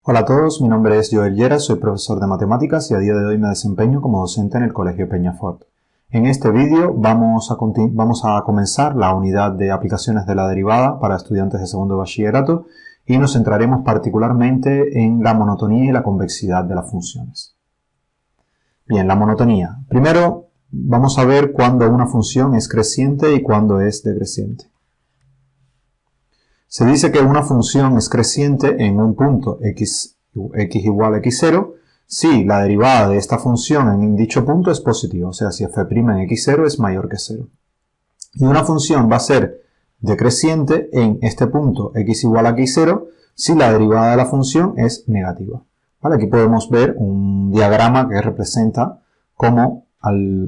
Hola a todos, mi nombre es Joel Llera, soy profesor de matemáticas y a día de hoy me desempeño como docente en el Colegio Peñafort. En este vídeo vamos a comenzar la unidad de aplicaciones de la derivada para estudiantes de segundo bachillerato y nos centraremos particularmente en la monotonía y la convexidad de las funciones. Bien, la monotonía. Primero vamos a ver cuándo una función es creciente y cuándo es decreciente. Se dice que una función es creciente en un punto x igual a x0 si la derivada de esta función en dicho punto es positiva, o sea, si f' en x0 es mayor que 0. Y una función va a ser decreciente en este punto x igual a x0 si la derivada de la función es negativa. ¿Vale? Aquí podemos ver un diagrama que representa cómo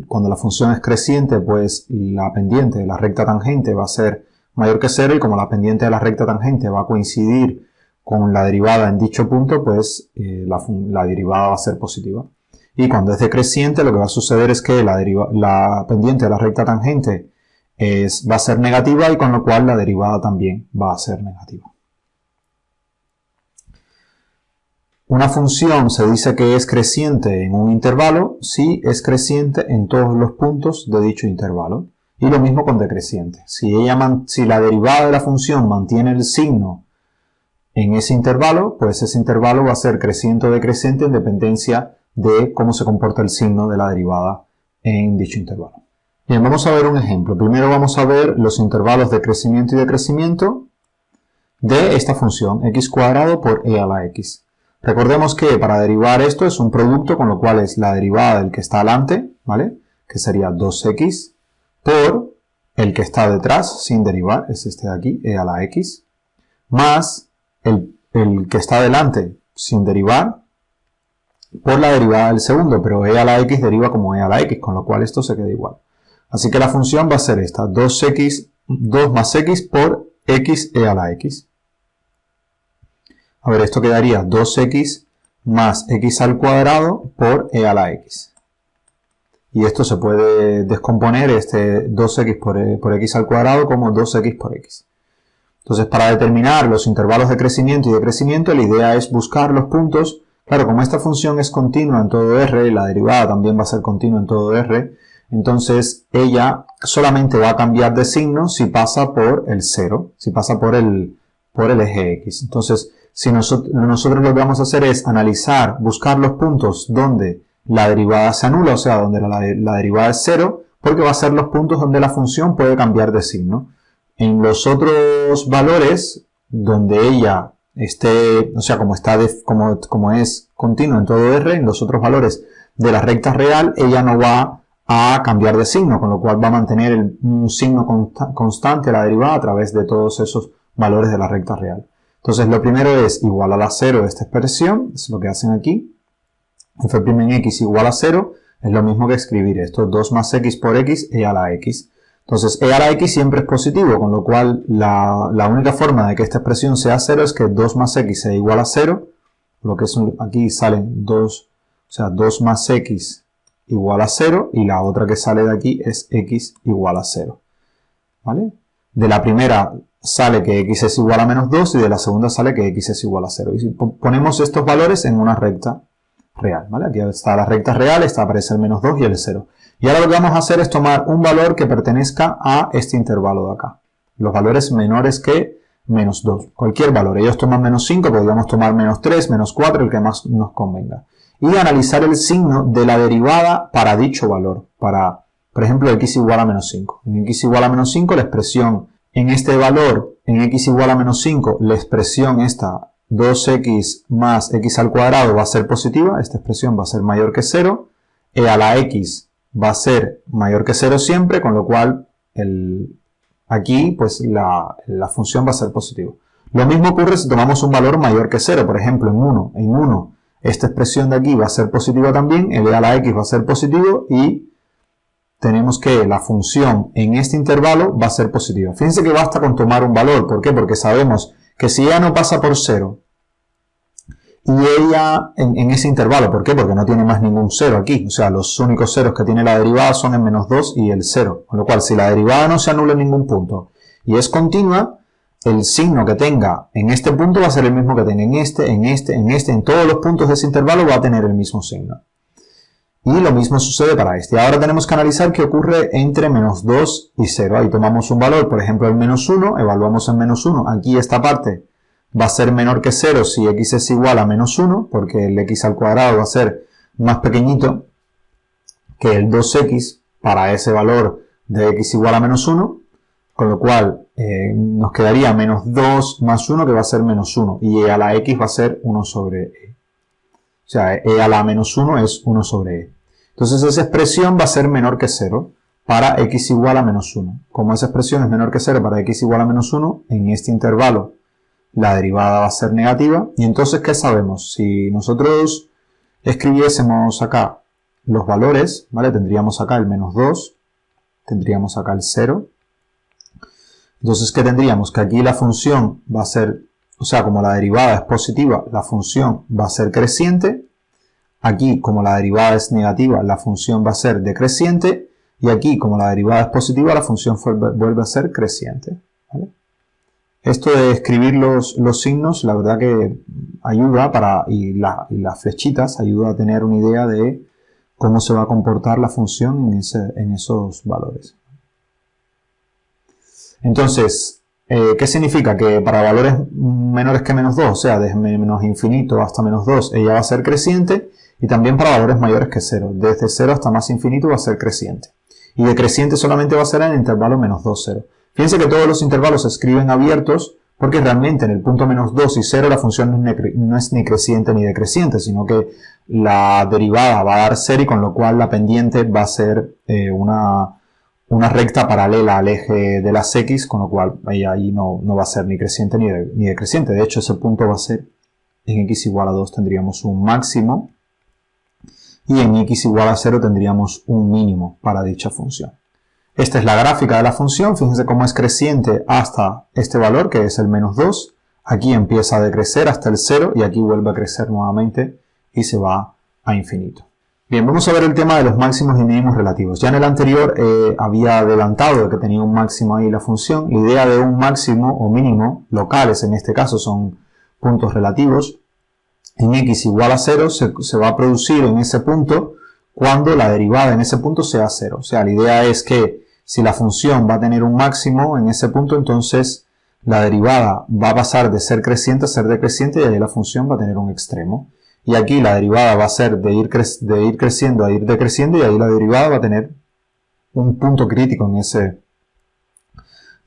cuando la función es creciente, pues la pendiente de la recta tangente va a ser mayor que 0 y como la pendiente de la recta tangente va a coincidir con la derivada en dicho punto, pues la derivada va a ser positiva. Y cuando es decreciente lo que va a suceder es que la pendiente de la recta tangente va a ser negativa y con lo cual la derivada también va a ser negativa. Una función se dice que es creciente en un intervalo si es creciente en todos los puntos de dicho intervalo. Y lo mismo con decreciente. Si la derivada de la función mantiene el signo en ese intervalo, pues ese intervalo va a ser creciente o decreciente en dependencia de cómo se comporta el signo de la derivada en dicho intervalo. Bien, vamos a ver un ejemplo. Primero vamos a ver los intervalos de crecimiento y decrecimiento de esta función, x cuadrado por e a la x. Recordemos que para derivar esto es un producto, con lo cual es la derivada del que está delante, ¿vale? Que sería 2x por el que está detrás, sin derivar, es este de aquí, e a la x, más el que está delante, sin derivar, por la derivada del segundo, pero e a la x deriva como e a la x, con lo cual esto se queda igual. Así que la función va a ser esta, 2 más x por x e a la x. A ver, esto quedaría 2x más x al cuadrado por e a la x. Y esto se puede descomponer, 2x por x al cuadrado, como 2x por x. Entonces, para determinar los intervalos de crecimiento y decrecimiento, la idea es buscar los puntos. Claro, como esta función es continua en todo R, y la derivada también va a ser continua en todo R, entonces ella solamente va a cambiar de signo si pasa por el 0, si pasa por el eje X. Entonces, si nosotros lo que vamos a hacer es analizar, buscar los puntos donde la derivada se anula, o sea, donde la derivada es 0, porque va a ser los puntos donde la función puede cambiar de signo. En los otros valores, donde ella esté, o sea, como es continuo en todo R, en los otros valores de la recta real, ella no va a cambiar de signo, con lo cual va a mantener un signo constante la derivada a través de todos esos valores de la recta real. Entonces, lo primero es igual a la 0 de esta expresión, es lo que hacen aquí. f' en x igual a 0 es lo mismo que escribir esto, 2 más x por x e a la x. Entonces, e a la x siempre es positivo, con lo cual la única forma de que esta expresión sea 0 es que 2 más x sea igual a 0, lo que es aquí salen 2, o sea, 2 más x igual a 0, y la otra que sale de aquí es x igual a 0. ¿Vale? De la primera sale que x es igual a menos 2 y de la segunda sale que x es igual a 0. Y si ponemos estos valores en una recta real, ¿vale? Aquí está la recta real, aparece el menos 2 y el 0. Y ahora lo que vamos a hacer es tomar un valor que pertenezca a este intervalo de acá. Los valores menores que menos 2. Cualquier valor. Ellos toman menos 5, podríamos tomar menos 3, menos 4, el que más nos convenga. Y analizar el signo de la derivada para dicho valor. Para, por ejemplo, x igual a menos 5. En x igual a menos 5, la expresión en este valor, en x igual a menos 5, la expresión esta 2x más x al cuadrado va a ser positiva, esta expresión va a ser mayor que 0, e a la x va a ser mayor que 0 siempre, con lo cual aquí pues la función va a ser positiva. Lo mismo ocurre si tomamos un valor mayor que 0, por ejemplo en 1, esta expresión de aquí va a ser positiva también, el e a la x va a ser positivo y tenemos que la función en este intervalo va a ser positiva. Fíjense que basta con tomar un valor, ¿por qué? Porque sabemos que si ella no pasa por 0, y ella en ese intervalo, ¿por qué? Porque no tiene más ningún 0 aquí, o sea, los únicos ceros que tiene la derivada son el menos 2 y el 0, con lo cual si la derivada no se anula en ningún punto y es continua, el signo que tenga en este punto va a ser el mismo que tenga en este, en todos los puntos de ese intervalo va a tener el mismo signo. Y lo mismo sucede para este. Ahora tenemos que analizar qué ocurre entre menos 2 y 0. Ahí tomamos un valor, por ejemplo el menos 1, evaluamos en menos 1. Aquí esta parte va a ser menor que 0 si x es igual a menos 1, porque el x al cuadrado va a ser más pequeñito que el 2x para ese valor de x igual a menos 1. Con lo cual nos quedaría menos 2 más 1 que va a ser menos 1. Y e a la x va a ser 1 sobre e. O sea, e a la menos 1 es 1 sobre e. Entonces esa expresión va a ser menor que 0 para x igual a menos 1. Como esa expresión es menor que 0 para x igual a menos 1, en este intervalo la derivada va a ser negativa. Y entonces, ¿qué sabemos? Si nosotros escribiésemos acá los valores, ¿vale? Tendríamos acá el menos 2, tendríamos acá el 0. Entonces, ¿qué tendríamos? Que aquí la función va a ser, o sea, como la derivada es positiva, la función va a ser creciente. Aquí, como la derivada es negativa, la función va a ser decreciente. Y aquí, como la derivada es positiva, la función vuelve a ser creciente. ¿Vale? Esto de escribir los signos, la verdad que ayuda y las flechitas ayuda a tener una idea de cómo se va a comportar la función en esos valores. Entonces, ¿qué significa? Que para valores menores que menos 2, o sea, desde menos infinito hasta menos 2, ella va a ser creciente, y también para valores mayores que 0. Desde 0 hasta más infinito va a ser creciente. Y decreciente solamente va a ser en el intervalo menos 2, 0. Fíjense que todos los intervalos se escriben abiertos, porque realmente en el punto menos 2 y 0 la función no es ni creciente ni decreciente, sino que la derivada va a dar 0 y con lo cual la pendiente va a ser una recta paralela al eje de las x, con lo cual ahí no va a ser ni creciente ni decreciente. De hecho, ese punto va a ser en x igual a 2 tendríamos un máximo y en x igual a 0 tendríamos un mínimo para dicha función. Esta es la gráfica de la función. Fíjense cómo es creciente hasta este valor, que es el menos 2. Aquí empieza a decrecer hasta el 0 y aquí vuelve a crecer nuevamente y se va a infinito. Bien, vamos a ver el tema de los máximos y mínimos relativos. Ya en el anterior había adelantado que tenía un máximo ahí la función. La idea de un máximo o mínimo, locales en este caso son puntos relativos, en x igual a 0 se va a producir en ese punto cuando la derivada en ese punto sea 0. O sea, la idea es que si la función va a tener un máximo en ese punto, entonces la derivada va a pasar de ser creciente a ser decreciente y ahí la función va a tener un extremo. Y aquí la derivada va a ser de ir creciendo a ir decreciendo y ahí la derivada va a tener un punto crítico en ese.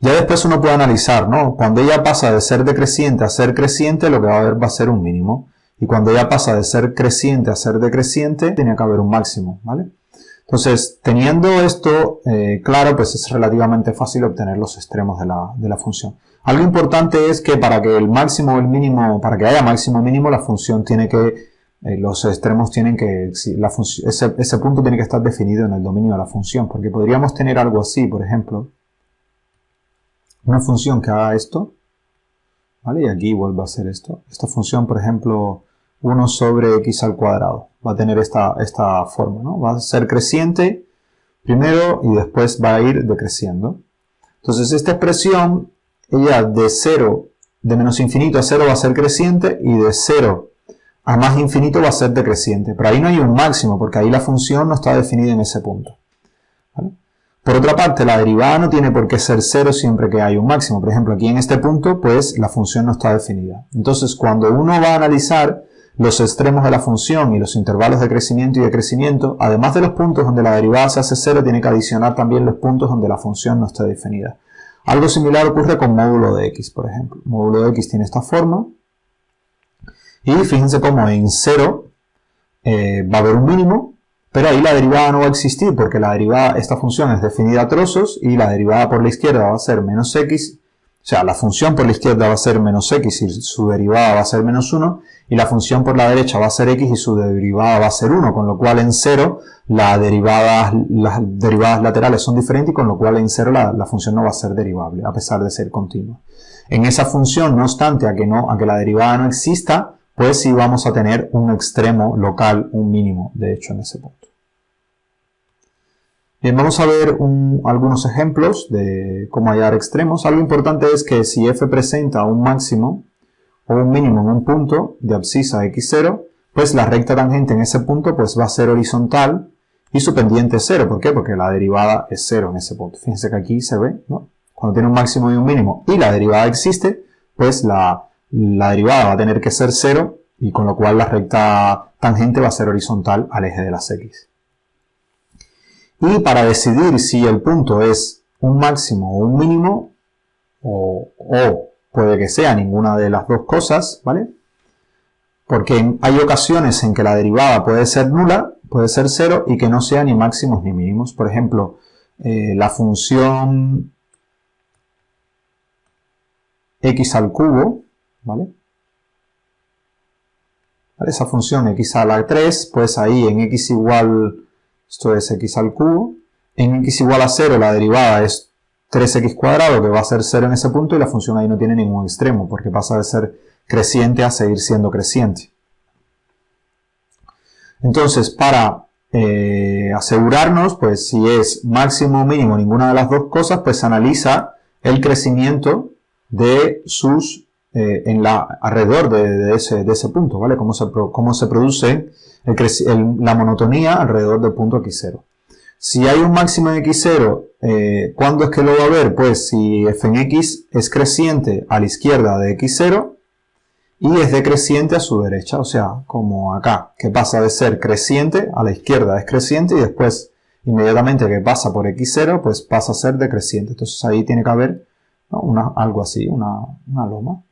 Ya después uno puede analizar, ¿no? Cuando ella pasa de ser decreciente a ser creciente, lo que va a haber va a ser un mínimo. Y cuando ella pasa de ser creciente a ser decreciente, tiene que haber un máximo, ¿vale? Entonces, teniendo esto claro, pues es relativamente fácil obtener los extremos de la función. Algo importante es que para que el máximo o el mínimo, para que haya máximo o mínimo, la función tiene que, los extremos tienen que, ese punto tiene que estar definido en el dominio de la función, porque podríamos tener algo así, por ejemplo, una función que haga esto, ¿vale? Y aquí vuelve a ser esto. Esta función, por ejemplo, 1 sobre x al cuadrado, va a tener esta forma, ¿no? Va a ser creciente primero y después va a ir decreciendo. Entonces, esta expresión, ella de menos infinito a 0 va a ser creciente y de 0 a más infinito va a ser decreciente. Pero ahí no hay un máximo, porque ahí la función no está definida en ese punto, ¿vale? Por otra parte, la derivada no tiene por qué ser 0 siempre que hay un máximo. Por ejemplo, aquí en este punto, pues la función no está definida. Entonces, cuando uno va a analizar los extremos de la función y los intervalos de crecimiento y decrecimiento, además de los puntos donde la derivada se hace 0, tiene que adicionar también los puntos donde la función no está definida. Algo similar ocurre con módulo de x, por ejemplo. Módulo de x tiene esta forma. Y fíjense cómo en 0 va a haber un mínimo, pero ahí la derivada no va a existir porque esta función es definida a trozos y la derivada por la izquierda va a ser menos x, o sea, la función por la izquierda va a ser menos x y su derivada va a ser menos 1, y la función por la derecha va a ser x y su derivada va a ser 1, con lo cual en 0 las derivadas laterales son diferentes y con lo cual en 0 la función no va a ser derivable, a pesar de ser continua. En esa función, no obstante, a que la derivada no exista, pues sí vamos a tener un extremo local, un mínimo, de hecho, en ese punto. Bien, vamos a ver algunos ejemplos de cómo hallar extremos. Algo importante es que si f presenta un máximo o un mínimo en un punto de abscisa x0, pues la recta tangente en ese punto pues va a ser horizontal y su pendiente es 0. ¿Por qué? Porque la derivada es 0 en ese punto. Fíjense que aquí se ve, ¿no? Cuando tiene un máximo y un mínimo y la derivada existe, pues la derivada va a tener que ser 0 y con lo cual la recta tangente va a ser horizontal al eje de las x. Y para decidir si el punto es un máximo o un mínimo, o puede que sea ninguna de las dos cosas, ¿vale? Porque hay ocasiones en que la derivada puede ser nula, puede ser 0 y que no sea ni máximos ni mínimos. Por ejemplo, la función x al cubo, ¿vale? Esa función x a la 3, pues ahí en x igual, esto es x al cubo, en x igual a 0 la derivada es 3x cuadrado, que va a ser 0 en ese punto, y la función ahí no tiene ningún extremo, porque pasa de ser creciente a seguir siendo creciente. Entonces, para asegurarnos, pues si es máximo o mínimo ninguna de las dos cosas, pues se analiza el crecimiento de sus alrededor de ese punto, ¿vale? Cómo se produce la monotonía alrededor del punto x0. Si hay un máximo en x0, ¿cuándo es que lo va a ver? Pues si f en x es creciente a la izquierda de x0 y es decreciente a su derecha, o sea, como acá, que pasa de ser creciente a la izquierda es creciente y después, inmediatamente que pasa por x0, pues pasa a ser decreciente. Entonces ahí tiene que haber, ¿no? Algo así, una loma.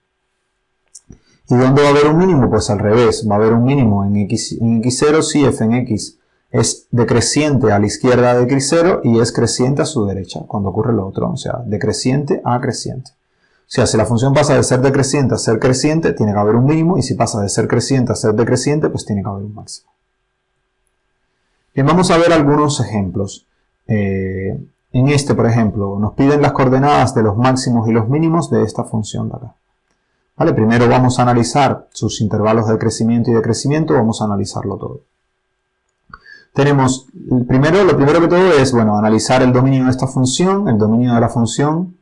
¿Y dónde va a haber un mínimo? Pues al revés, va a haber un mínimo en x0 si f en x es decreciente a la izquierda de x0 y es creciente a su derecha, cuando ocurre lo otro, o sea, decreciente a creciente. O sea, si la función pasa de ser decreciente a ser creciente, tiene que haber un mínimo, y si pasa de ser creciente a ser decreciente, pues tiene que haber un máximo. Bien, vamos a ver algunos ejemplos. En este, por ejemplo, nos piden las coordenadas de los máximos y los mínimos de esta función de acá. ¿Vale? Primero vamos a analizar sus intervalos de crecimiento y decrecimiento, vamos a analizarlo todo. Tenemos, lo primero que todo es, bueno, analizar el dominio de esta función. El dominio de la función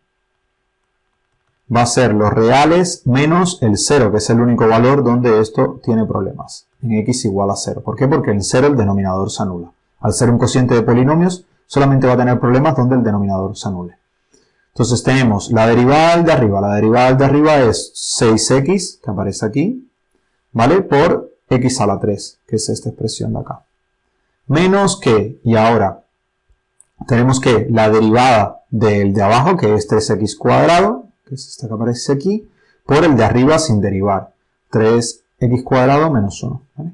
va a ser los reales menos el 0, que es el único valor donde esto tiene problemas, en x igual a 0. ¿Por qué? Porque en 0 el denominador se anula. Al ser un cociente de polinomios, solamente va a tener problemas donde el denominador se anule. Entonces tenemos la derivada del de arriba. La derivada del de arriba es 6x, que aparece aquí, ¿vale? Por x a la 3, que es esta expresión de acá. Menos que, y ahora tenemos que la derivada del de abajo, que es 3x cuadrado, que es esta que aparece aquí, por el de arriba sin derivar, 3x cuadrado menos 1, ¿vale?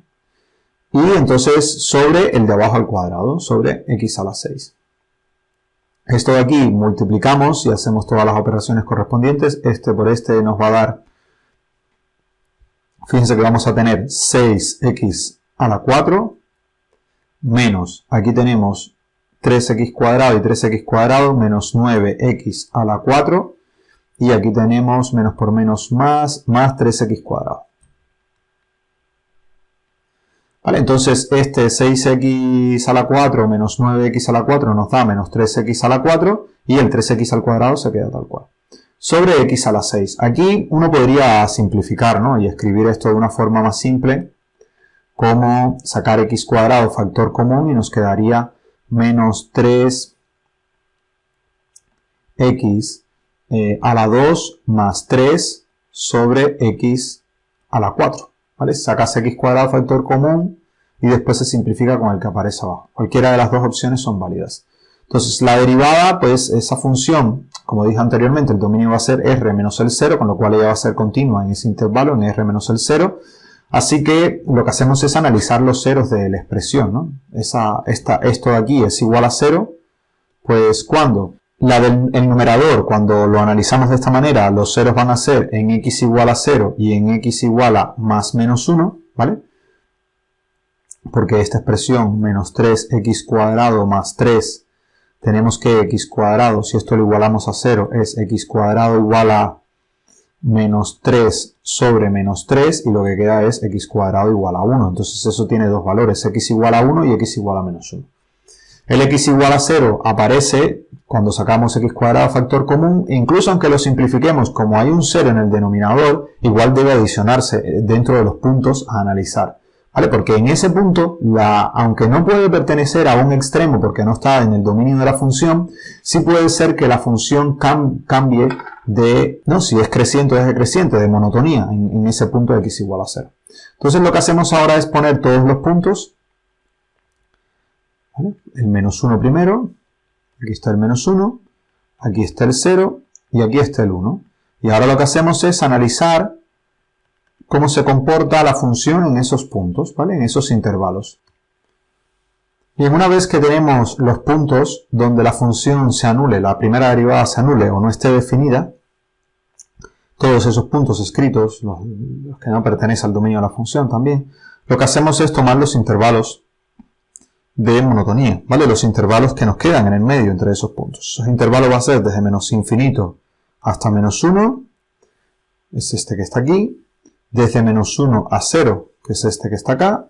Y entonces sobre el de abajo al cuadrado, sobre x a la 6. Esto de aquí multiplicamos y hacemos todas las operaciones correspondientes. Este por este nos va a dar, fíjense que vamos a tener 6x a la 4 menos, aquí tenemos 3x cuadrado y 3x cuadrado menos 9x a la 4 y aquí tenemos menos por menos más 3x cuadrado. ¿Vale? Entonces este 6x a la 4 menos 9x a la 4 nos da menos 3x a la 4 y el 3x al cuadrado se queda tal cual. Sobre x a la 6. Aquí uno podría simplificar, ¿no? Y escribir esto de una forma más simple, como sacar x cuadrado factor común y nos quedaría menos 3x a la 2 más 3 sobre x a la 4. ¿Vale? Sacas x cuadrado factor común y después se simplifica con el que aparece abajo. Cualquiera de las dos opciones son válidas. Entonces la derivada, pues esa función, como dije anteriormente, el dominio va a ser r menos el 0, con lo cual ella va a ser continua en ese intervalo, en r menos el 0. Así que lo que hacemos es analizar los ceros de la expresión, ¿no? Esto de aquí es igual a 0, pues cuando el numerador, cuando lo analizamos de esta manera, los ceros van a ser en x igual a 0 y en x igual a más menos 1, ¿vale? Porque esta expresión, menos 3x cuadrado más 3, tenemos que x cuadrado, si esto lo igualamos a 0, es x cuadrado igual a menos 3 sobre menos 3, y lo que queda es x cuadrado igual a 1. Entonces eso tiene dos valores, x igual a 1 y x igual a menos 1. El x igual a 0 aparece cuando sacamos x cuadrado factor común, e incluso aunque lo simplifiquemos, como hay un 0 en el denominador, igual debe adicionarse dentro de los puntos a analizar. ¿Vale? Porque en ese punto, aunque no puede pertenecer a un extremo porque no está en el dominio de la función, sí puede ser que la función cambie si es creciente o es decreciente, de monotonía en ese punto de x igual a 0. Entonces lo que hacemos ahora es poner todos los puntos, ¿vale? El menos 1 primero, aquí está el menos 1, aquí está el 0 y aquí está el 1. Y ahora lo que hacemos es analizar cómo se comporta la función en esos puntos, ¿vale? En esos intervalos. Y una vez que tenemos los puntos donde la función se anule, la primera derivada se anule o no esté definida, todos esos puntos escritos, los que no pertenecen al dominio de la función también, lo que hacemos es tomar los intervalos de monotonía, ¿vale? Los intervalos que nos quedan en el medio entre esos puntos. Esos intervalos va a ser desde menos infinito hasta menos 1, es este que está aquí, desde menos 1 a 0, que es este que está acá,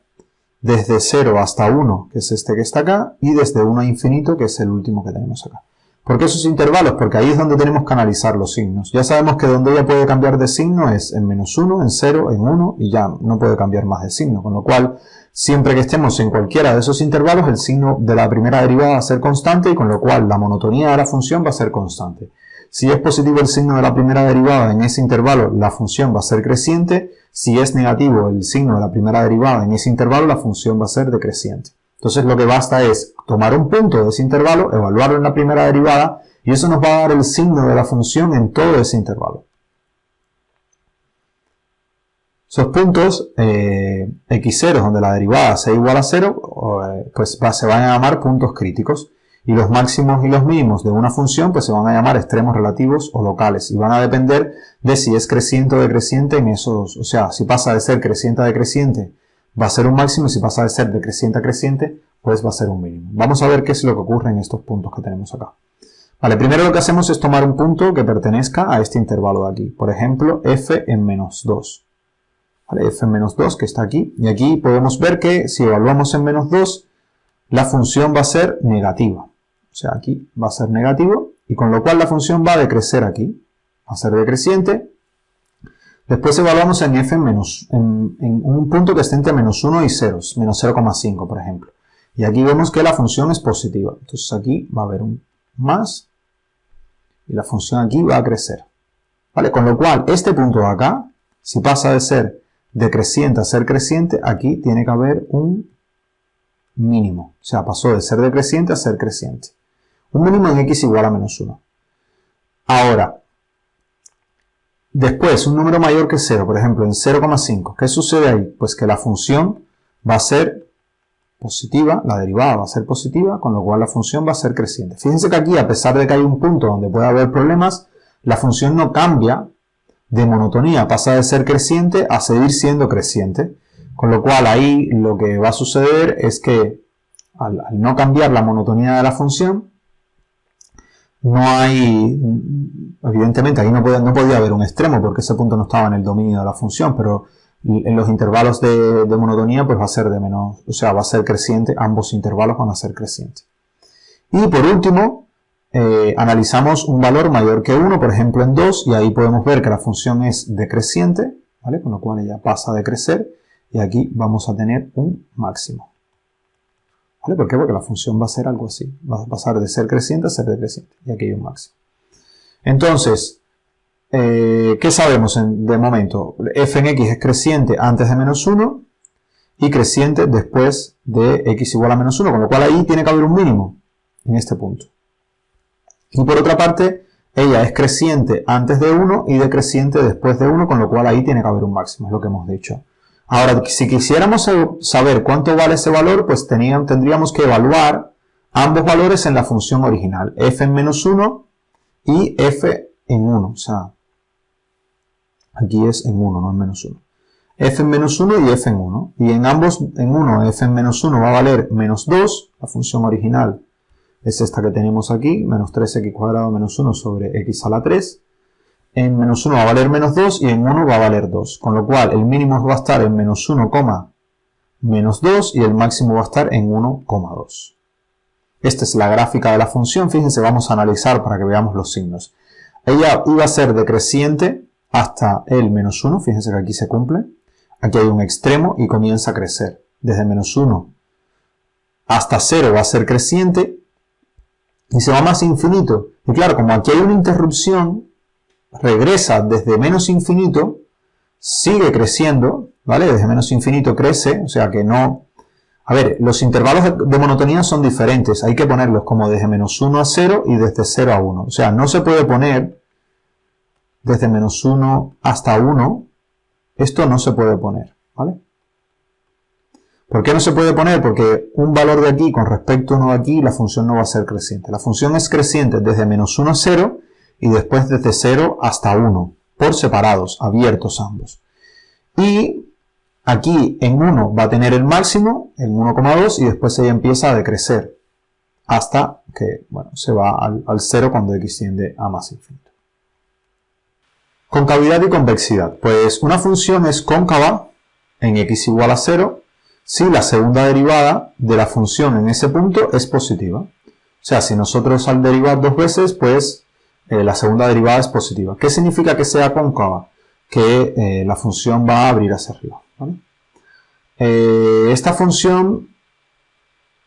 desde 0 hasta 1, que es este que está acá, y desde 1 a infinito, que es el último que tenemos acá. ¿Por qué esos intervalos? Porque ahí es donde tenemos que analizar los signos. Ya sabemos que donde ella puede cambiar de signo es en menos 1, en 0, en 1, y ya no puede cambiar más de signo. Con lo cual, siempre que estemos en cualquiera de esos intervalos, el signo de la primera derivada va a ser constante, y con lo cual la monotonía de la función va a ser constante. Si es positivo el signo de la primera derivada en ese intervalo, la función va a ser creciente. Si es negativo el signo de la primera derivada en ese intervalo, la función va a ser decreciente. Entonces lo que basta es tomar un punto de ese intervalo, evaluarlo en la primera derivada, y eso nos va a dar el signo de la función en todo ese intervalo. Esos puntos, x0, donde la derivada sea igual a 0, pues se van a llamar puntos críticos. Y los máximos y los mínimos de una función pues se van a llamar extremos relativos o locales, y van a depender de si es creciente o decreciente en esos, o sea, si pasa de ser creciente a decreciente va a ser un máximo, y si pasa de ser decreciente a creciente pues va a ser un mínimo. Vamos a ver qué es lo que ocurre en estos puntos que tenemos acá. Vale, primero lo que hacemos es tomar un punto que pertenezca a este intervalo de aquí, por ejemplo f en menos 2. Vale, f en menos 2 que está aquí, y aquí podemos ver que si evaluamos en menos 2 la función va a ser negativa. O sea, aquí va a ser negativo, y con lo cual la función va a decrecer aquí, va a ser decreciente. Después evaluamos en f en un punto que esté entre menos 1 y 0, menos 0,5 por ejemplo. Y aquí vemos que la función es positiva. Entonces aquí va a haber un más, y la función aquí va a crecer. ¿Vale? Con lo cual, este punto de acá, si pasa de ser decreciente a ser creciente, aquí tiene que haber un mínimo. O sea, pasó de ser decreciente a ser creciente. Un mínimo en x igual a menos 1. Ahora, después un número mayor que 0, por ejemplo en 0,5. ¿Qué sucede ahí? Pues que la función va a ser positiva, la derivada va a ser positiva, con lo cual la función va a ser creciente. Fíjense que aquí, a pesar de que hay un punto donde puede haber problemas, la función no cambia de monotonía, pasa de ser creciente a seguir siendo creciente. Con lo cual ahí lo que va a suceder es que al no cambiar la monotonía de la función, no hay, evidentemente ahí no podía haber un extremo porque ese punto no estaba en el dominio de la función, pero en los intervalos de monotonía pues va a ser de menos, o sea, va a ser creciente, ambos intervalos van a ser crecientes. Y por último, analizamos un valor mayor que 1, por ejemplo en 2, y ahí podemos ver que la función es decreciente, ¿vale? Con lo cual ella pasa a decrecer, y aquí vamos a tener un máximo. ¿Vale? ¿Por qué? Porque la función va a ser algo así. Va a pasar de ser creciente a ser decreciente. Y aquí hay un máximo. Entonces, ¿qué sabemos de momento? F en x es creciente antes de menos 1 y creciente después de x igual a menos 1. Con lo cual ahí tiene que haber un mínimo en este punto. Y por otra parte, ella es creciente antes de 1 y decreciente después de 1. Con lo cual ahí tiene que haber un máximo. Es lo que hemos dicho. Ahora, si quisiéramos saber cuánto vale ese valor, pues tendríamos que evaluar ambos valores en la función original, f en menos 1 y f en 1. O sea, aquí es en 1, no en menos 1. F en menos 1 y f en 1. Y en ambos, en uno, f en menos 1 va a valer menos 2, la función original es esta que tenemos aquí, menos 3x cuadrado menos 1 sobre x a la 3. En menos 1 va a valer menos 2 y en 1 va a valer 2. Con lo cual el mínimo va a estar en menos 1, menos 2 y el máximo va a estar en 1,2. Esta es la gráfica de la función. Fíjense, vamos a analizar para que veamos los signos. Ella iba a ser decreciente hasta el menos 1. Fíjense que aquí se cumple. Aquí hay un extremo y comienza a crecer. Desde menos 1 hasta 0 va a ser creciente y se va más infinito. Y claro, como aquí hay una interrupción, regresa desde menos infinito, sigue creciendo, ¿vale? Desde menos infinito crece, o sea que no... A ver, los intervalos de monotonía son diferentes. Hay que ponerlos como desde menos 1 a 0 y desde 0 a 1. O sea, no se puede poner desde menos 1 hasta 1. Esto no se puede poner, ¿vale? ¿Por qué no se puede poner? Porque un valor de aquí con respecto a uno de aquí, la función no va a ser creciente. La función es creciente desde menos 1 a 0 y después desde 0 hasta 1, por separados, abiertos ambos. Y aquí en 1 va a tener el máximo, en 1,2, y después ella empieza a decrecer hasta que, bueno, se va al 0 cuando x tiende a más infinito. Concavidad y convexidad. Pues una función es cóncava en x igual a 0 si la segunda derivada de la función en ese punto es positiva. O sea, si nosotros al derivar dos veces, pues la segunda derivada es positiva. ¿Qué significa que sea cóncava? Que la función va a abrir hacia arriba, ¿vale? Esta función,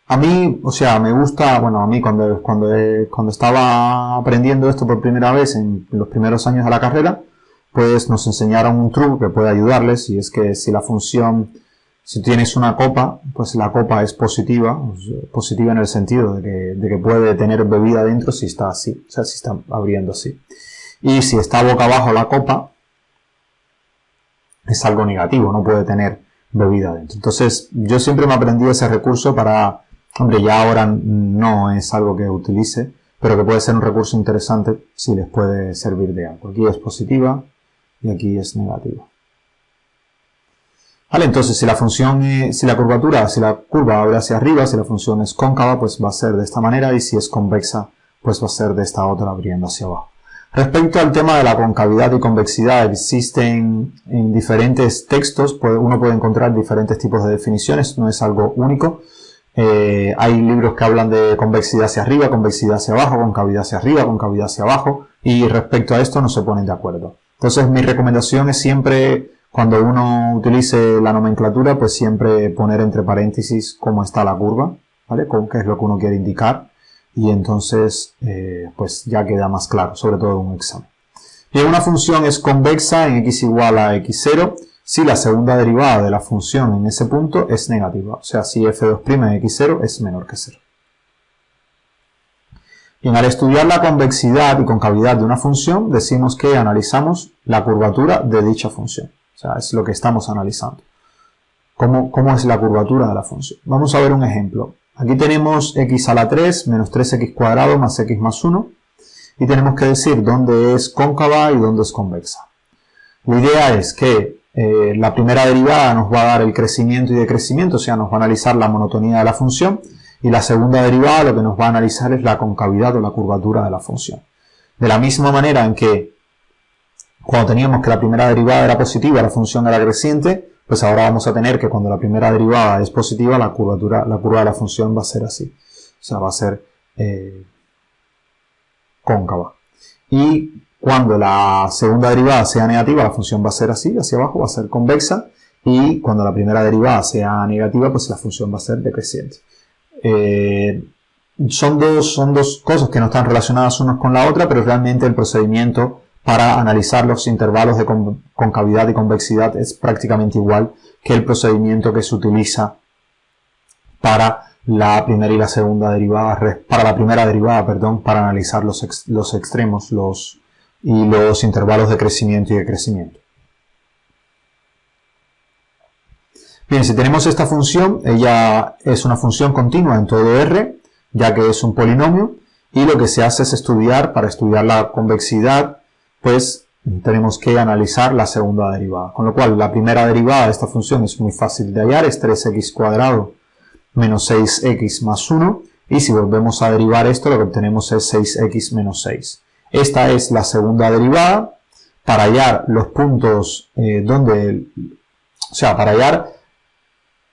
a mí, o sea, me gusta, bueno, a mí cuando estaba aprendiendo esto por primera vez en los primeros años de la carrera, pues nos enseñaron un truco que puede ayudarles, y es que si la función, si tienes una copa, pues la copa es positiva en el sentido de que puede tener bebida dentro si está así, o sea, si está abriendo así. Y si está boca abajo la copa, es algo negativo, no puede tener bebida dentro. Entonces, yo siempre me aprendí ese recurso para, hombre, ya ahora no es algo que utilice, pero que puede ser un recurso interesante si les puede servir de algo. Aquí es positiva y aquí es negativa. Vale, entonces si la curva abre hacia arriba, si la función es cóncava, pues va a ser de esta manera, y si es convexa, pues va a ser de esta otra, abriendo hacia abajo. Respecto al tema de la concavidad y convexidad, existen en diferentes textos, uno puede encontrar diferentes tipos de definiciones, no es algo único. Hay libros que hablan de convexidad hacia arriba, convexidad hacia abajo, concavidad hacia arriba, concavidad hacia abajo, y respecto a esto no se ponen de acuerdo. Entonces mi recomendación es siempre, cuando uno utilice la nomenclatura, pues siempre poner entre paréntesis cómo está la curva, ¿vale? Qué es lo que uno quiere indicar, y entonces pues ya queda más claro, sobre todo en un examen. Bien, una función es convexa en x igual a x0 si la segunda derivada de la función en ese punto es negativa, o sea, si f2' en x0 es menor que 0. Bien, al estudiar la convexidad y concavidad de una función, decimos que analizamos la curvatura de dicha función. O sea, es lo que estamos analizando. ¿Cómo es la curvatura de la función? Vamos a ver un ejemplo. Aquí tenemos x a la 3 menos 3x cuadrado más x más 1. Y tenemos que decir dónde es cóncava y dónde es convexa. La idea es que la primera derivada nos va a dar el crecimiento y decrecimiento, o sea, nos va a analizar la monotonía de la función. Y la segunda derivada lo que nos va a analizar es la concavidad o la curvatura de la función. De la misma manera en que cuando teníamos que la primera derivada era positiva, la función era creciente, pues ahora vamos a tener que cuando la primera derivada es positiva, la curva de la función va a ser así. O sea, va a ser cóncava. Y cuando la segunda derivada sea negativa, la función va a ser así, hacia abajo, va a ser convexa. Y cuando la primera derivada sea negativa, pues la función va a ser decreciente. Son dos cosas que no están relacionadas unas con la otra, pero realmente el procedimiento para analizar los intervalos de concavidad y convexidad es prácticamente igual que el procedimiento que se utiliza para la primera y la segunda derivada, para la primera derivada, perdón, para analizar los extremos y los intervalos de crecimiento y decrecimiento. Bien, si tenemos esta función, ella es una función continua en todo R, ya que es un polinomio, y lo que se hace es para estudiar la convexidad, pues tenemos que analizar la segunda derivada. Con lo cual, la primera derivada de esta función es muy fácil de hallar, es 3x cuadrado menos 6x más 1, y si volvemos a derivar esto, lo que obtenemos es 6x menos 6. Esta es la segunda derivada, para hallar los puntos para hallar.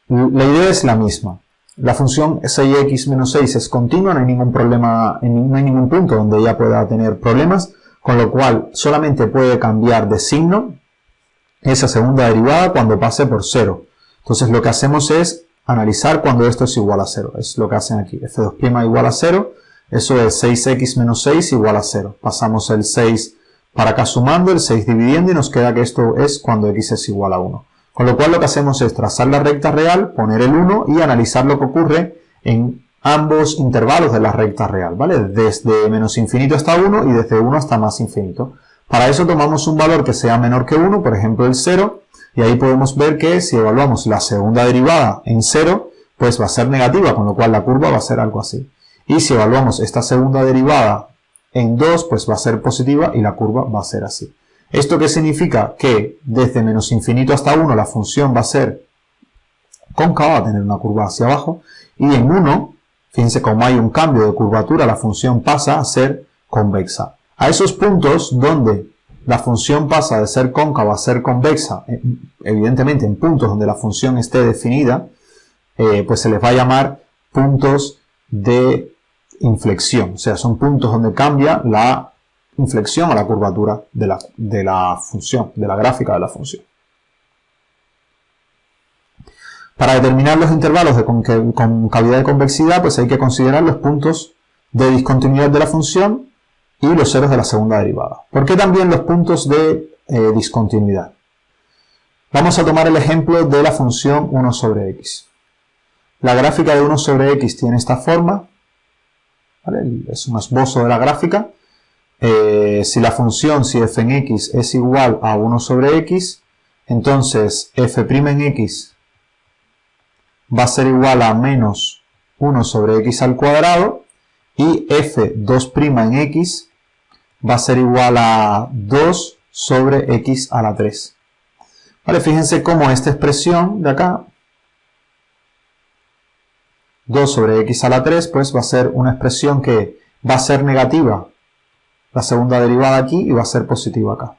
La idea es la misma. la función 6x menos 6 es continua, no hay ningún problema, no hay ningún punto donde ella pueda tener problemas, con lo cual solamente puede cambiar de signo esa segunda derivada cuando pase por 0. Entonces lo que hacemos es analizar cuando esto es igual a 0. Es lo que hacen aquí. f2' igual a 0. Eso es 6x menos 6 igual a 0. Pasamos el 6 para acá sumando, el 6 dividiendo y nos queda que esto es cuando x es igual a 1. Con lo cual lo que hacemos es trazar la recta real, poner el 1 y analizar lo que ocurre en ambos intervalos de la recta real, ¿vale? Desde menos infinito hasta 1 y desde 1 hasta más infinito. Para eso tomamos un valor que sea menor que 1, por ejemplo el 0, y ahí podemos ver que si evaluamos la segunda derivada en 0, pues va a ser negativa, con lo cual la curva va a ser algo así. Y si evaluamos esta segunda derivada en 2, pues va a ser positiva y la curva va a ser así. ¿Esto qué significa? Que desde menos infinito hasta 1 la función va a ser cóncava, va a tener una curva hacia abajo, y en 1, fíjense como hay un cambio de curvatura, la función pasa a ser convexa. A esos puntos donde la función pasa de ser cóncava a ser convexa, evidentemente en puntos donde la función esté definida, pues se les va a llamar puntos de inflexión. O sea, son puntos donde cambia la inflexión o la curvatura de la función, de la gráfica de la función. Para determinar los intervalos de concavidad y convexidad, pues hay que considerar los puntos de discontinuidad de la función y los ceros de la segunda derivada. ¿Por qué también los puntos de discontinuidad? Vamos a tomar el ejemplo de la función 1 sobre x. La gráfica de 1 sobre x tiene esta forma, ¿vale? Es un esbozo de la gráfica. Si la función, si f en x es igual a 1 sobre x, entonces f' en x va a ser igual a menos 1 sobre x al cuadrado y f2' en x va a ser igual a 2 sobre x a la 3. Vale, fíjense cómo esta expresión de acá, 2 sobre x a la 3, pues va a ser una expresión que va a ser negativa la segunda derivada aquí y va a ser positiva acá.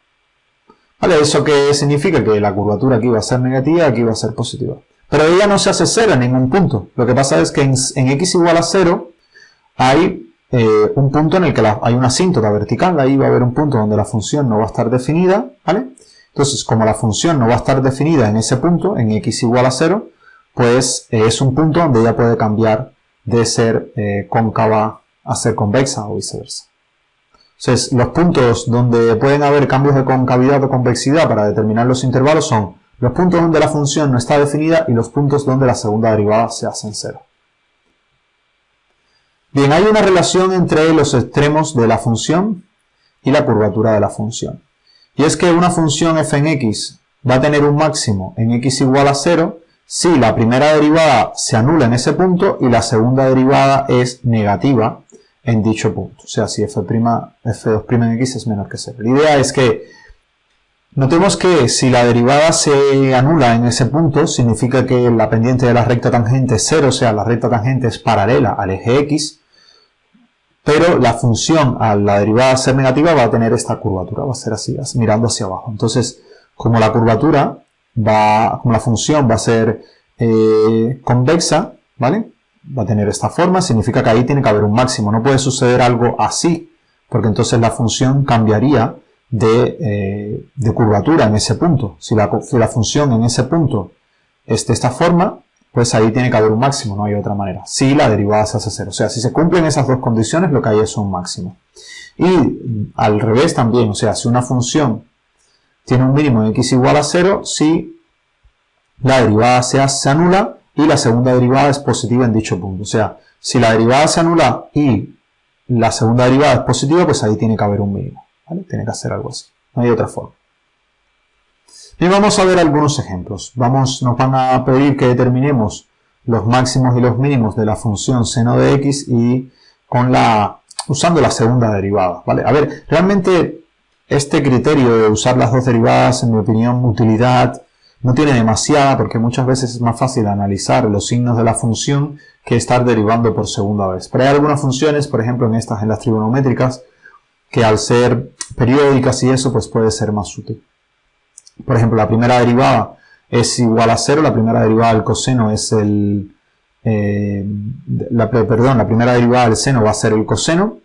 Vale, ¿eso qué significa? Que la curvatura aquí va a ser negativa y aquí va a ser positiva. Pero ella no se hace cero en ningún punto. Lo que pasa es que en x igual a 0 hay un punto en el que hay una asíntota vertical. Ahí va a haber un punto donde la función no va a estar definida, ¿vale? Entonces, como la función no va a estar definida en ese punto, en x igual a 0, pues es un punto donde ella puede cambiar de ser cóncava a ser convexa o viceversa. Entonces, los puntos donde pueden haber cambios de concavidad o convexidad para determinar los intervalos son los puntos donde la función no está definida y los puntos donde la segunda derivada se hace en cero. Bien, hay una relación entre los extremos de la función y la curvatura de la función. Y es que una función f en x va a tener un máximo en x igual a 0 si la primera derivada se anula en ese punto y la segunda derivada es negativa en dicho punto. O sea, si f2' en x es menor que 0. La idea es que notemos que si la derivada se anula en ese punto, significa que la pendiente de la recta tangente es 0, o sea, la recta tangente es paralela al eje x, pero la función a la derivada ser negativa va a tener esta curvatura, va a ser así, mirando hacia abajo. Entonces, como la función va a ser convexa, ¿vale? Va a tener esta forma, significa que ahí tiene que haber un máximo. No puede suceder algo así, porque entonces la función cambiaría de curvatura en ese punto. Si la función en ese punto es de esta forma, pues ahí tiene que haber un máximo, no hay otra manera. Si la derivada se hace 0. O sea, si se cumplen esas dos condiciones, lo que hay es un máximo. Y al revés también, o sea, si una función tiene un mínimo en x igual a 0, si la derivada se anula y la segunda derivada es positiva en dicho punto. O sea, si la derivada se anula y la segunda derivada es positiva, pues ahí tiene que haber un mínimo. ¿Vale? Tiene que hacer algo así. No hay otra forma. Bien, vamos a ver algunos ejemplos. Nos van a pedir que determinemos los máximos y los mínimos de la función seno de x y usando la segunda derivada. ¿Vale? A ver, realmente este criterio de usar las dos derivadas, en mi opinión, utilidad no tiene demasiada, porque muchas veces es más fácil analizar los signos de la función que estar derivando por segunda vez. Pero hay algunas funciones, por ejemplo en las trigonométricas, que al ser periódicas y eso, pues puede ser más útil. Por ejemplo, la primera derivada es igual a 0, la primera derivada del coseno es el la primera derivada del seno va a ser el coseno.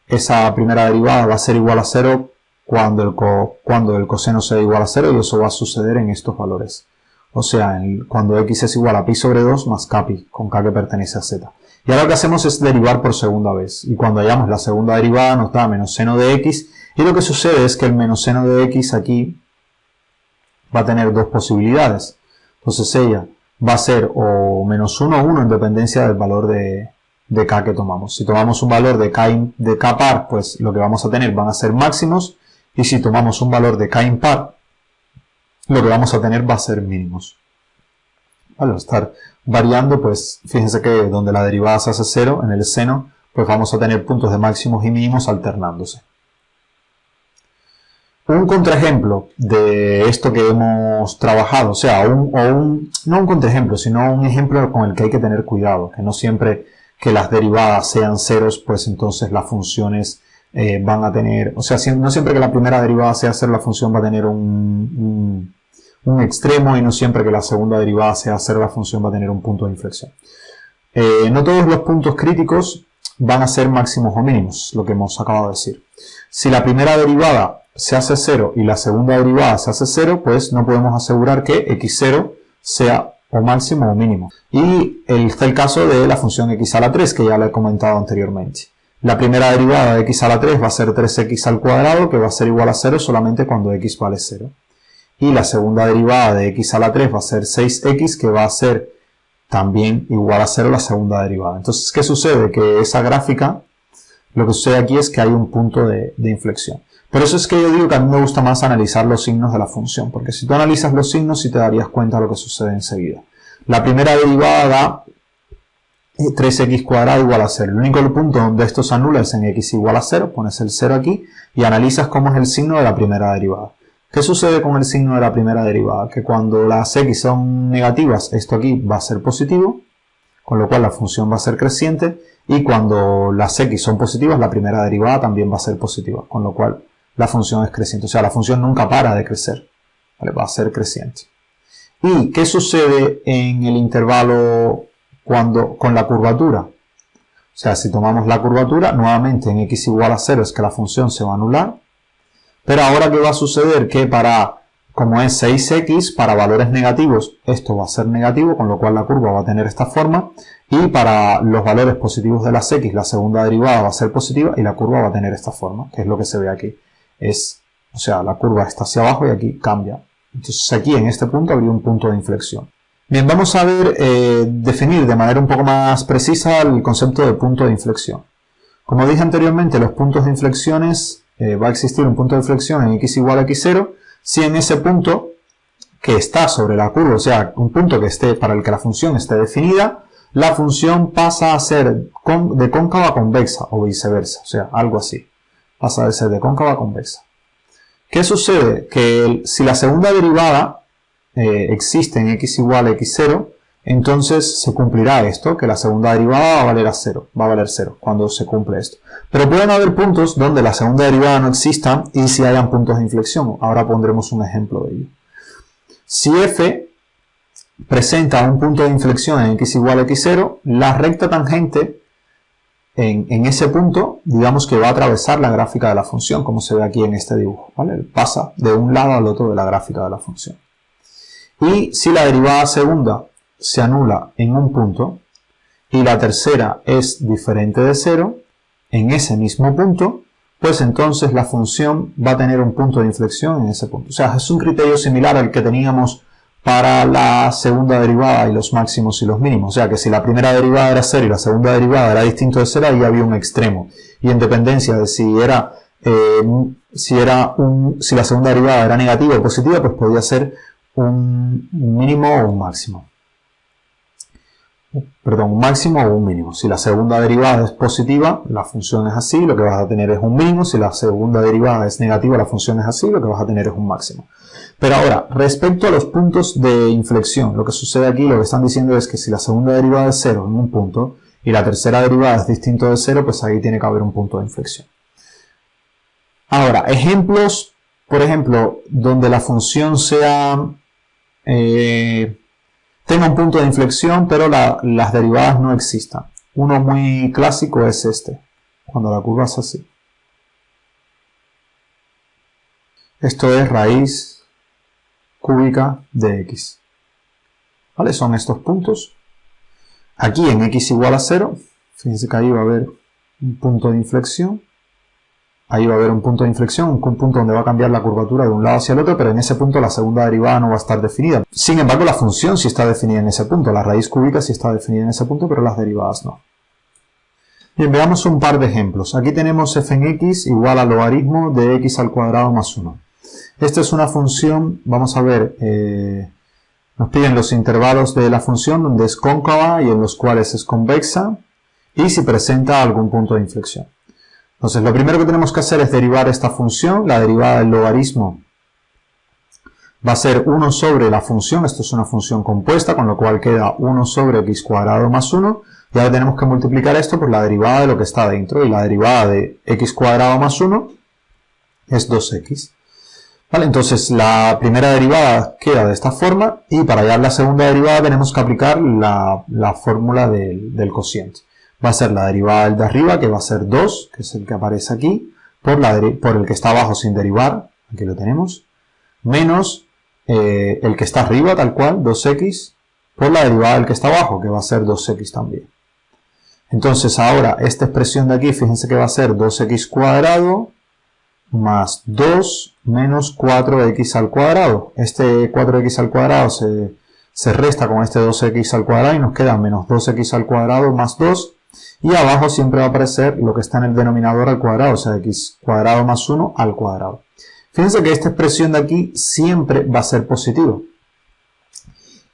Esa primera derivada va a ser igual a 0 cuando el coseno sea igual a 0, y eso va a suceder en estos valores. O sea, cuando x es igual a pi sobre 2 más kpi, con k que pertenece a z. Y ahora lo que hacemos es derivar por segunda vez. Y cuando hallamos la segunda derivada nos da menos seno de x. Y lo que sucede es que el menos seno de x aquí va a tener dos posibilidades. Entonces ella va a ser o menos 1 o 1 en dependencia del valor de k que tomamos. Si tomamos un valor de k par, pues lo que vamos a tener van a ser máximos. Y si tomamos un valor de k impar, lo que vamos a tener va a ser mínimos. Al estar variando, pues fíjense que donde la derivada se hace 0, en el seno, pues vamos a tener puntos de máximos y mínimos alternándose. Un contraejemplo de esto que hemos trabajado, o sea, no un contraejemplo, sino un ejemplo con el que hay que tener cuidado, que no siempre que las derivadas sean ceros, pues entonces las funciones van a tener, o sea, no siempre que la primera derivada sea 0, la función va a tener un extremo, y no siempre que la segunda derivada sea 0, la función va a tener un punto de inflexión. No todos los puntos críticos van a ser máximos o mínimos, lo que hemos acabado de decir. Si la primera derivada se hace 0 y la segunda derivada se hace 0, pues no podemos asegurar que x0 sea o máximo o mínimo. Y está el caso de la función x a la 3, que ya lo he comentado anteriormente. La primera derivada de x a la 3 va a ser 3x al cuadrado, que va a ser igual a 0 solamente cuando x vale 0. Y la segunda derivada de x a la 3 va a ser 6x, que va a ser también igual a 0 la segunda derivada. Entonces, ¿qué sucede? Que esa gráfica, lo que sucede aquí es que hay un punto de inflexión. Por eso es que yo digo que a mí me gusta más analizar los signos de la función, porque si tú analizas los signos sí te darías cuenta de lo que sucede enseguida. La primera derivada da 3x cuadrado igual a 0. El único punto donde esto se anula es en x igual a 0, pones el 0 aquí y analizas cómo es el signo de la primera derivada. ¿Qué sucede con el signo de la primera derivada? Que cuando las x son negativas, esto aquí va a ser positivo, con lo cual la función va a ser creciente, y cuando las x son positivas, la primera derivada también va a ser positiva, con lo cual la función es creciente. O sea, la función nunca para de crecer, ¿vale? Va a ser creciente. ¿Y qué sucede en el intervalo con la curvatura? O sea, si tomamos la curvatura, nuevamente en x igual a 0 es que la función se va a anular. Pero ahora, ¿qué va a suceder? Que como es 6x, para valores negativos esto va a ser negativo, con lo cual la curva va a tener esta forma. Y para los valores positivos de las x, la segunda derivada va a ser positiva y la curva va a tener esta forma, que es lo que se ve aquí. O sea, la curva está hacia abajo y aquí cambia. Entonces aquí en este punto habría un punto de inflexión. Bien, vamos a ver, definir de manera un poco más precisa el concepto de punto de inflexión. Como dije anteriormente, los puntos de inflexiones, va a existir un punto de inflexión en x igual a x0, si en ese punto que está sobre la curva, o sea, un punto que esté para el que la función esté definida, la función pasa a ser de cóncava a convexa o viceversa, o sea, algo así. Pasa de ser de cóncava a convexa. ¿Qué sucede? Que si la segunda derivada existe en x igual a x0, entonces se cumplirá esto, que la segunda derivada va a valer 0 cuando se cumple esto. Pero pueden haber puntos donde la segunda derivada no exista y si hayan puntos de inflexión. Ahora pondremos un ejemplo de ello. Si f presenta un punto de inflexión en x igual a x0, la recta tangente en ese punto, digamos que va a atravesar la gráfica de la función, como se ve aquí en este dibujo, ¿vale? Pasa de un lado al otro de la gráfica de la función. Y si la derivada segunda se anula en un punto y la tercera es diferente de 0, en ese mismo punto, pues entonces la función va a tener un punto de inflexión en ese punto. O sea, es un criterio similar al que teníamos para la segunda derivada y los máximos y los mínimos. O sea, que si la primera derivada era 0 y la segunda derivada era distinto de 0, ahí había un extremo. Y en dependencia de si la segunda derivada era negativa o positiva, pues podía ser un mínimo o un máximo. Perdón, un máximo o un mínimo. Si la segunda derivada es positiva, la función es así, lo que vas a tener es un mínimo. Si la segunda derivada es negativa, la función es así, lo que vas a tener es un máximo. Pero ahora, respecto a los puntos de inflexión, lo que sucede aquí, lo que están diciendo es que si la segunda derivada es 0 en un punto y la tercera derivada es distinto de 0, pues ahí tiene que haber un punto de inflexión. Ahora, ejemplos, por ejemplo, donde la función sea tenga un punto de inflexión, pero las derivadas no existan. Uno muy clásico es este, cuando la curva es así. Esto es raíz cúbica de x. ¿Vale? Son estos puntos. Aquí en x igual a 0, fíjense que ahí va a haber un punto de inflexión. Ahí va a haber un punto de inflexión, un punto donde va a cambiar la curvatura de un lado hacia el otro, pero en ese punto la segunda derivada no va a estar definida. Sin embargo, la función sí está definida en ese punto, la raíz cúbica sí está definida en ese punto, pero las derivadas no. Bien, veamos un par de ejemplos. Aquí tenemos f en x igual al logaritmo de x al cuadrado más 1. Esta es una función, vamos a ver, nos piden los intervalos de la función donde es cóncava y en los cuales es convexa y si presenta algún punto de inflexión. Entonces, lo primero que tenemos que hacer es derivar esta función. La derivada del logaritmo va a ser 1 sobre la función. Esto es una función compuesta, con lo cual queda 1 sobre x cuadrado más 1. Y ahora tenemos que multiplicar esto por la derivada de lo que está dentro. Y la derivada de x cuadrado más 1 es 2x. ¿Vale? Entonces, la primera derivada queda de esta forma. Y para hallar la segunda derivada tenemos que aplicar la fórmula del cociente. Va a ser la derivada del de arriba, que va a ser 2, que es el que aparece aquí, por el que está abajo sin derivar, aquí lo tenemos, menos el que está arriba, tal cual, 2x, por la derivada del que está abajo, que va a ser 2x también. Entonces ahora, esta expresión de aquí, fíjense que va a ser 2x cuadrado más 2 menos 4x al cuadrado. Este 4x al cuadrado se resta con este 2x al cuadrado y nos queda menos 2x al cuadrado más 2. Y abajo siempre va a aparecer lo que está en el denominador al cuadrado, o sea, x cuadrado más 1 al cuadrado. Fíjense que esta expresión de aquí siempre va a ser positiva.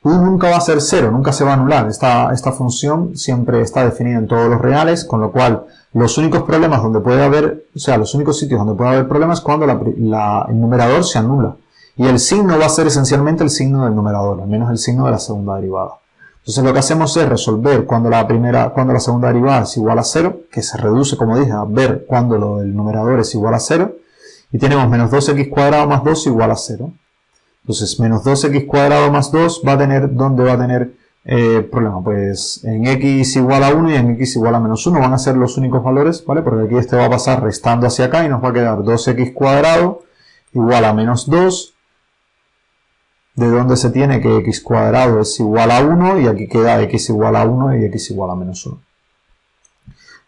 Y nunca va a ser 0, nunca se va a anular. Esta función siempre está definida en todos los reales, con lo cual los únicos problemas donde puede haber, o sea, los únicos sitios donde puede haber problemas es cuando el numerador se anula. Y el signo va a ser esencialmente el signo del numerador, al menos el signo de la segunda derivada. Entonces lo que hacemos es resolver cuando la segunda derivada es igual a 0, que se reduce, como dije, a ver cuando lo del numerador es igual a 0, y tenemos menos 2x cuadrado más 2 igual a 0. Entonces menos 2x cuadrado más 2 va a tener, ¿dónde va a tener problema? Pues en x igual a 1 y en x igual a menos 1 van a ser los únicos valores, ¿vale? Porque aquí este va a pasar restando hacia acá y nos va a quedar 2x cuadrado igual a menos 2, de donde se tiene que x cuadrado es igual a 1 y aquí queda x igual a 1 y x igual a menos 1.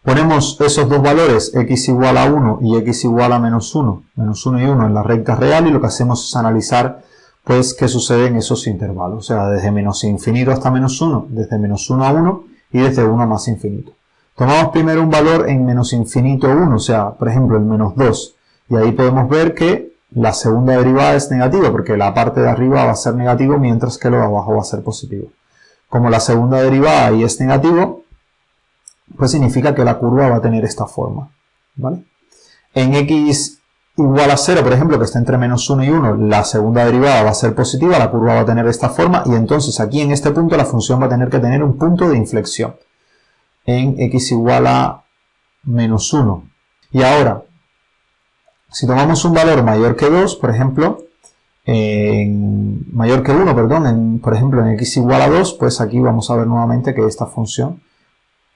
Ponemos esos dos valores, x igual a 1 y x igual a menos 1 y 1 en la recta real y lo que hacemos es analizar pues qué sucede en esos intervalos, o sea, desde menos infinito hasta menos 1, desde menos 1 a 1 y desde 1 más infinito. Tomamos primero un valor en menos infinito 1, o sea, por ejemplo el menos 2, y ahí podemos ver que la segunda derivada es negativa, porque la parte de arriba va a ser negativo, mientras que lo de abajo va a ser positivo. Como la segunda derivada ahí es negativo, pues significa que la curva va a tener esta forma, ¿vale? En x igual a 0, por ejemplo, que está entre menos 1 y 1, la segunda derivada va a ser positiva, la curva va a tener esta forma, y entonces aquí en este punto la función va a tener que tener un punto de inflexión en x igual a menos 1. Y ahora, si tomamos un valor mayor que 2, por ejemplo, mayor que 1, perdón, por ejemplo en x igual a 2, pues aquí vamos a ver nuevamente que esta función,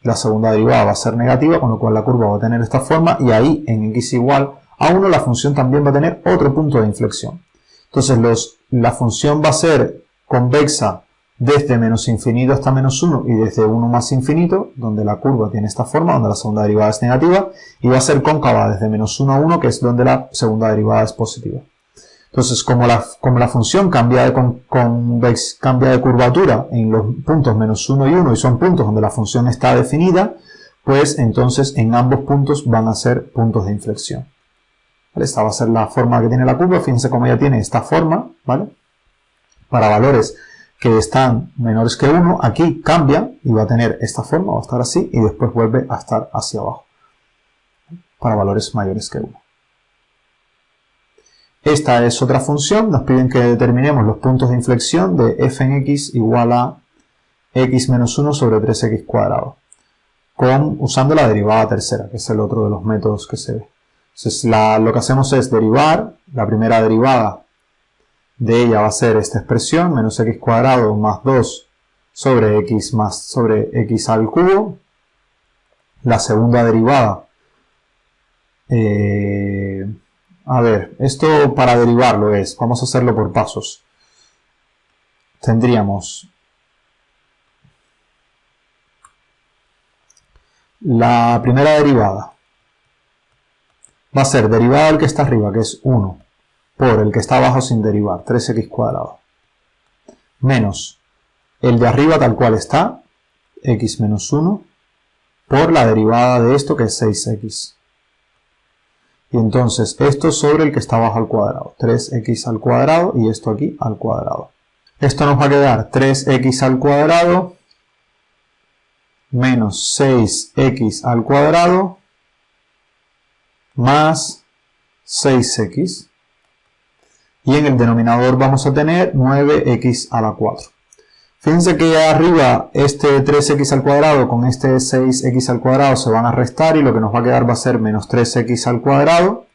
la segunda derivada va a ser negativa, con lo cual la curva va a tener esta forma, y ahí en x igual a 1 la función también va a tener otro punto de inflexión. Entonces la función va a ser convexa desde menos infinito hasta menos 1 y desde 1 más infinito, donde la curva tiene esta forma, donde la segunda derivada es negativa, y va a ser cóncava desde menos 1 a 1, que es donde la segunda derivada es positiva. Entonces, como la función cambia de curvatura en los puntos menos 1 y 1, y son puntos donde la función está definida, pues entonces en ambos puntos van a ser puntos de inflexión. ¿Vale? Esta va a ser la forma que tiene la curva, fíjense cómo ya tiene esta forma, ¿vale? Para valores que están menores que 1, aquí cambia y va a tener esta forma, va a estar así, y después vuelve a estar hacia abajo, para valores mayores que 1. Esta es otra función, nos piden que determinemos los puntos de inflexión de f en x igual a x menos 1 sobre 3x cuadrado, usando la derivada tercera, que es el otro de los métodos que se ve. Entonces lo que hacemos es derivar, la primera derivada de ella va a ser esta expresión, menos x cuadrado más 2 sobre x al cubo. La segunda derivada. A ver, esto para derivarlo vamos a hacerlo por pasos. Tendríamos la primera derivada. Va a ser derivada del que está arriba, que es 1, por el que está abajo sin derivar, 3x cuadrado. Menos el de arriba tal cual está, x menos 1, por la derivada de esto que es 6x. Y entonces esto sobre el que está abajo al cuadrado, 3x al cuadrado y esto aquí al cuadrado. Esto nos va a quedar 3x al cuadrado menos 6x al cuadrado más 6x. Y en el denominador vamos a tener 9x a la 4. Fíjense que arriba este 3x al cuadrado con este 6x al cuadrado se van a restar y lo que nos va a quedar va a ser menos 3x al cuadrado.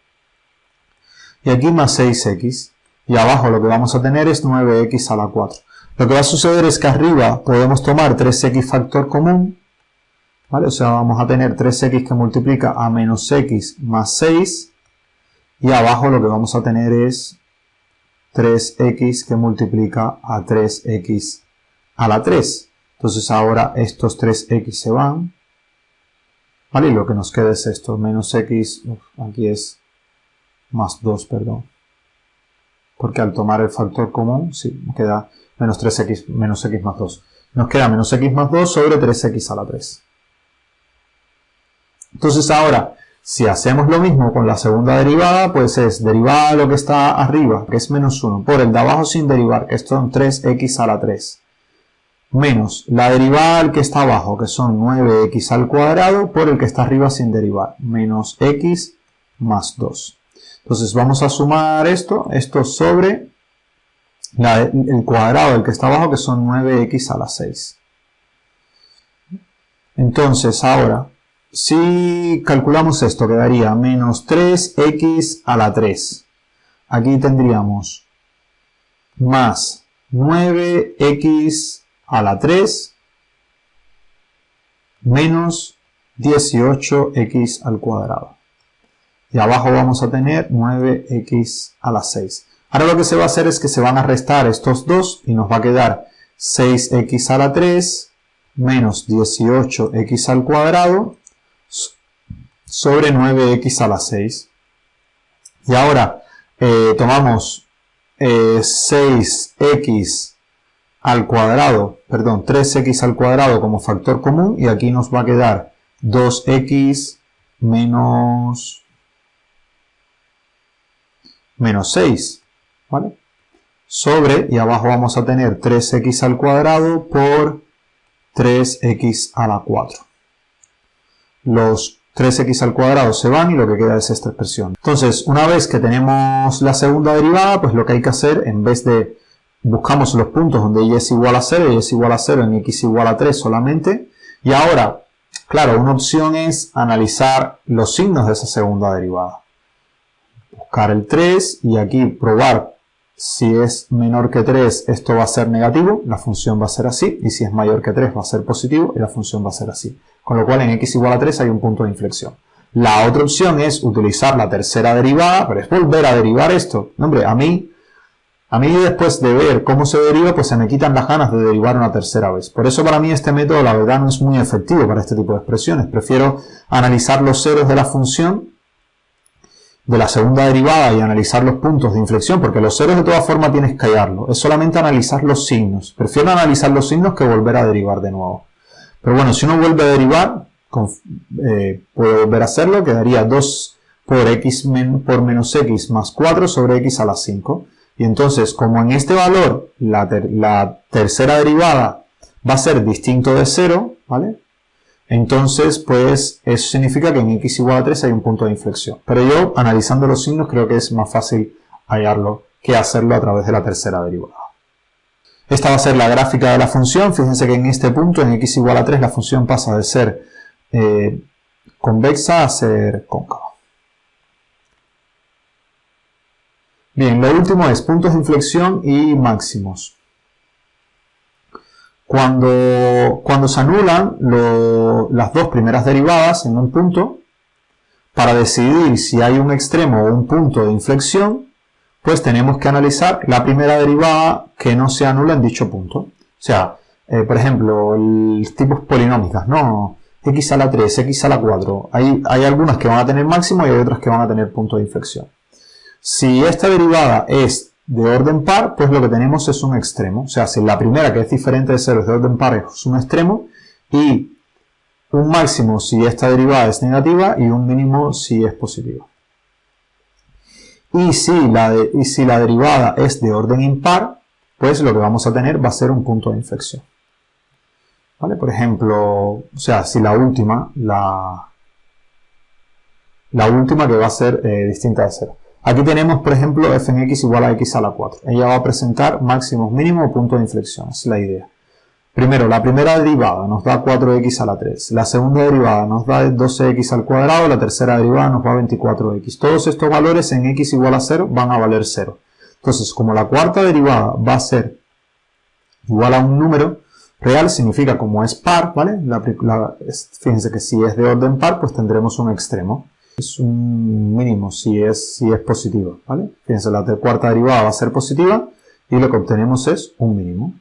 Y aquí más 6x. Y abajo lo que vamos a tener es 9x a la 4. Lo que va a suceder es que arriba podemos tomar 3x factor común. ¿Vale? O sea, vamos a tener 3x que multiplica a menos x más 6. Y abajo lo que vamos a tener es 3x que multiplica a 3x a la 3. Entonces ahora estos 3x se van. ¿Vale? Y lo que nos queda es esto. Menos x, aquí es más 2, perdón. Porque al tomar el factor común, sí, queda menos 3x, menos x más 2. Nos queda menos x más 2 sobre 3x a la 3. Entonces ahora, si hacemos lo mismo con la segunda derivada, pues es derivada de lo que está arriba, que es menos 1, por el de abajo sin derivar, que son 3x a la 3. Menos la derivada del que está abajo, que son 9x al cuadrado, por el que está arriba sin derivar, menos x más 2. Entonces vamos a sumar esto sobre el cuadrado del que está abajo, que son 9x a la 6. Entonces ahora, si calculamos esto, quedaría menos 3x a la 3. Aquí tendríamos más 9x a la 3 menos 18x al cuadrado. Y abajo vamos a tener 9x a la 6. Ahora lo que se va a hacer es que se van a restar estos dos y nos va a quedar 6x a la 3 menos 18x al cuadrado sobre 9x a la 6. Y ahora tomamos 6x al cuadrado, perdón, 3x al cuadrado como factor común y aquí nos va a quedar 2x menos 6, ¿vale? Sobre, y abajo vamos a tener 3x al cuadrado por 3x a la 4. Los 3x al cuadrado se van y lo que queda es esta expresión. Entonces, una vez que tenemos la segunda derivada, pues lo que hay que hacer, en vez de buscamos los puntos donde y es igual a 0, y es igual a 0 en x igual a 3 solamente. Y ahora, claro, una opción es analizar los signos de esa segunda derivada. Buscar el 3 y aquí probar si es menor que 3 esto va a ser negativo, la función va a ser así, y si es mayor que 3 va a ser positivo y la función va a ser así. Con lo cual en x igual a 3 hay un punto de inflexión. La otra opción es utilizar la tercera derivada, pero es volver a derivar esto. No, hombre, a mí después de ver cómo se deriva, pues se me quitan las ganas de derivar una tercera vez. Por eso para mí este método la verdad no es muy efectivo para este tipo de expresiones. Prefiero analizar los ceros de la función de la segunda derivada y analizar los puntos de inflexión, porque los ceros de todas formas tienes que hallarlo. Es solamente analizar los signos. Prefiero analizar los signos que volver a derivar de nuevo. Pero bueno, si uno vuelve a derivar, puede volver a hacerlo. Quedaría 2 por menos x más 4 sobre x a la 5. Y entonces, como en este valor la tercera derivada va a ser distinto de 0, ¿vale? Entonces, pues eso significa que en x igual a 3 hay un punto de inflexión. Pero yo, analizando los signos, creo que es más fácil hallarlo que hacerlo a través de la tercera derivada. Esta va a ser la gráfica de la función. Fíjense que en este punto, en x igual a 3, la función pasa de ser convexa a ser cóncava. Bien, lo último es puntos de inflexión y máximos. Cuando se anulan las dos primeras derivadas en un punto, para decidir si hay un extremo o un punto de inflexión, pues tenemos que analizar la primera derivada que no se anula en dicho punto. O sea, por ejemplo, el tipos polinómicas, ¿no? X a la 3, X a la 4. Hay algunas que van a tener máximo y hay otras que van a tener punto de inflexión. Si esta derivada es de orden par, pues lo que tenemos es un extremo. O sea, si la primera, que es diferente de 0, es de orden par, es un extremo, y un máximo si esta derivada es negativa y un mínimo si es positiva. Y si la derivada es de orden impar, pues lo que vamos a tener va a ser un punto de inflexión. ¿Vale? Por ejemplo, o sea, si la última que va a ser distinta de 0. Aquí tenemos, por ejemplo, f en x igual a x a la 4. Ella va a presentar máximos, mínimos o punto de inflexión. Esa es la idea. Primero, la primera derivada nos da 4x a la 3. La segunda derivada nos da 12x al cuadrado. La tercera derivada nos da 24x. Todos estos valores en x igual a 0 van a valer 0. Entonces, como la cuarta derivada va a ser igual a un número real, significa como es par, ¿vale? Fíjense que si es de orden par, pues tendremos un extremo. Es un mínimo si es positiva, ¿vale? Fíjense, la cuarta derivada va a ser positiva y lo que obtenemos es un mínimo.